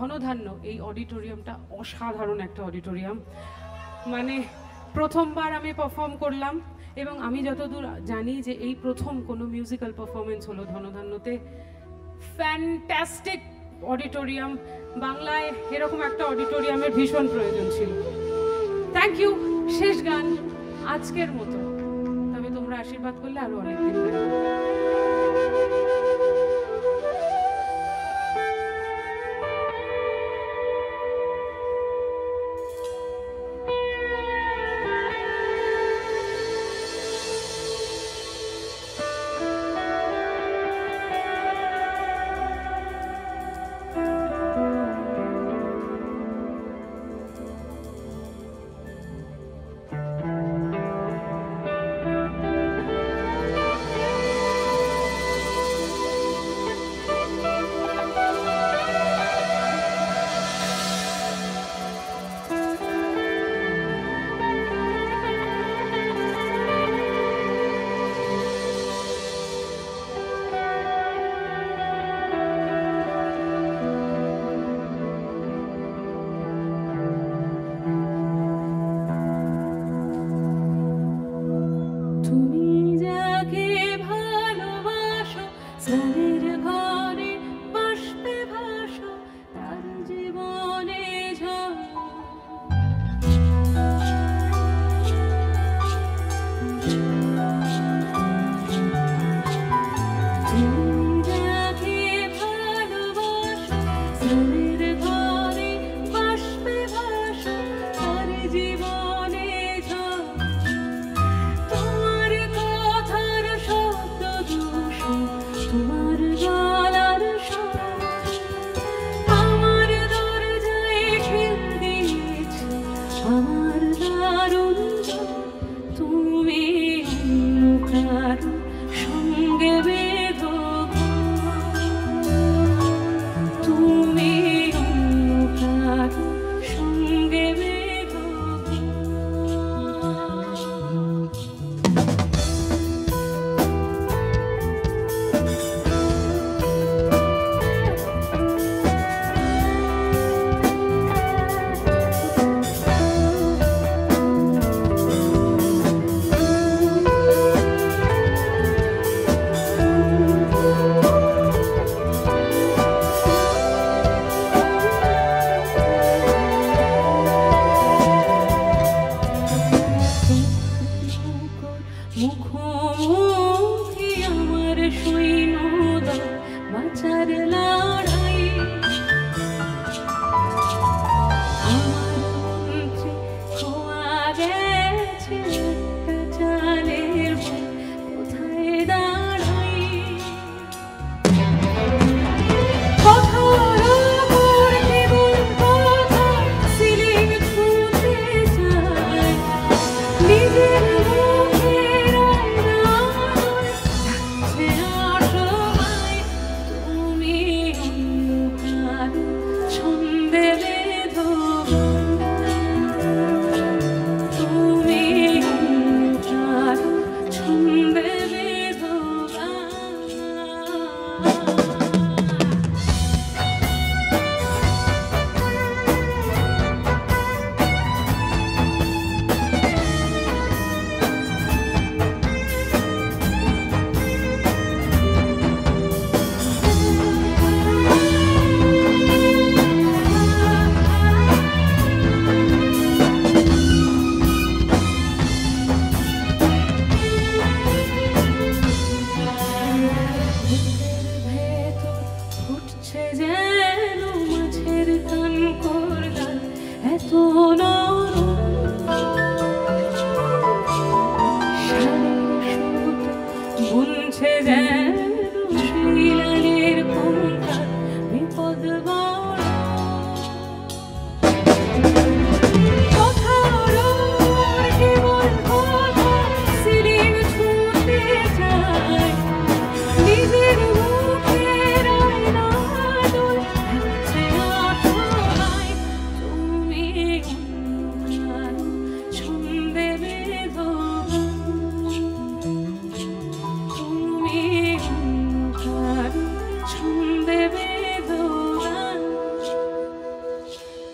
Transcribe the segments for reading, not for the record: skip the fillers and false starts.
ধনধান্য এই অডিটোরিয়ামটা অসাধারণ একটা অডিটোরিয়াম। মানে প্রথমবার আমি পারফর্ম করলাম এবং আমি যতদূর জানি যে এই প্রথম কোনো মিউজিক্যাল পারফরমেন্স হলো ধনধান্যতে। ফ্যান্টাস্টিক অডিটোরিয়াম, বাংলায় এরকম একটা অডিটোরিয়ামের ভীষণ প্রয়োজন ছিল। Thank you. শেষ গান আজকের মতো, তবে তোমরা আশীর্বাদ করলে আরো অনেকদিন গাইবো।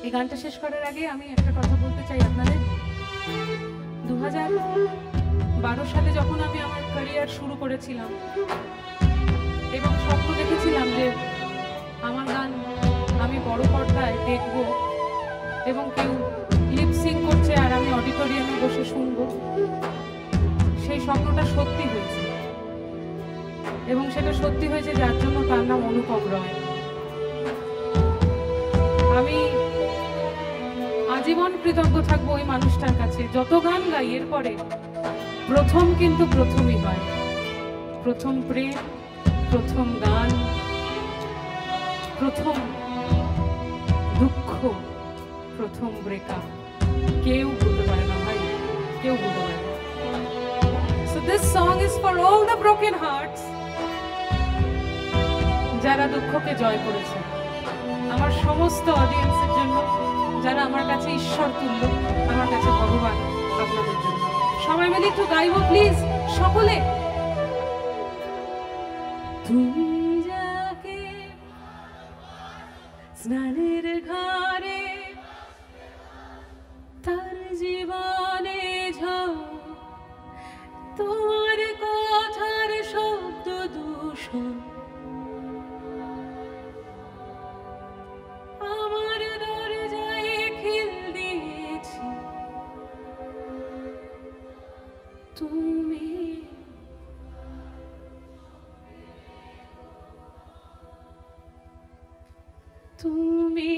এই গানটা শেষ করার আগে আমি একটা কথা বলতে চাই আপনাদের। 2012 সালে যখন আমি আমার ক্যারিয়ার শুরু করেছিলাম এবং স্বপ্ন দেখেছিলাম যে আমার গান আমি বড় পর্দায় দেখব এবং কেউ লিপসিং করছে আর আমি অডিটোরিয়ামে বসে শুনবো, সেই স্বপ্নটা সত্যি হয়েছে। এবং সেটা সত্যি হয়েছে যার জন্য তার নাম অনুপম রয়। আমি আজীবন কৃতজ্ঞ থাকবো ওই মানুষটার কাছে। যত গান গাই এরপরে প্রথম কিন্তু প্রথমই হয়। প্রথম প্রেম, প্রথম গান, প্রথম দুঃখ, প্রথম ব্রেকআপ কেউ বলতে পারে না ভাই, কেউ বলতে পারে না। So this song is for all the broken hearts, যারা দুঃখকে জয় করেছে। আমার সমস্ত অডিয়েন্সের জন্য, যারা আমার কাছে ঈশ্বর তুল্য, আমার কাছে ভগবান, আপনাদের জন্য। সবাই মিলে একটু গাইবো প্লিজ, সকলে। তুমি যাকে স্নানের ঘরে তার জীবনে ঝড়, তোমার কথার শব্দ দূষণ আমার দরজায় খিল দিয়েছি। তুমি তুমি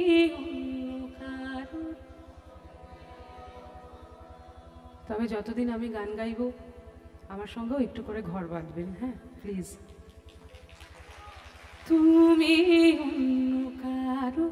তবে যতদিন আমি গান গাইব আমার সঙ্গেও একটু করে ঘর বাঁধবেন, হ্যাঁ প্লিজ। তুমি অন্য কারো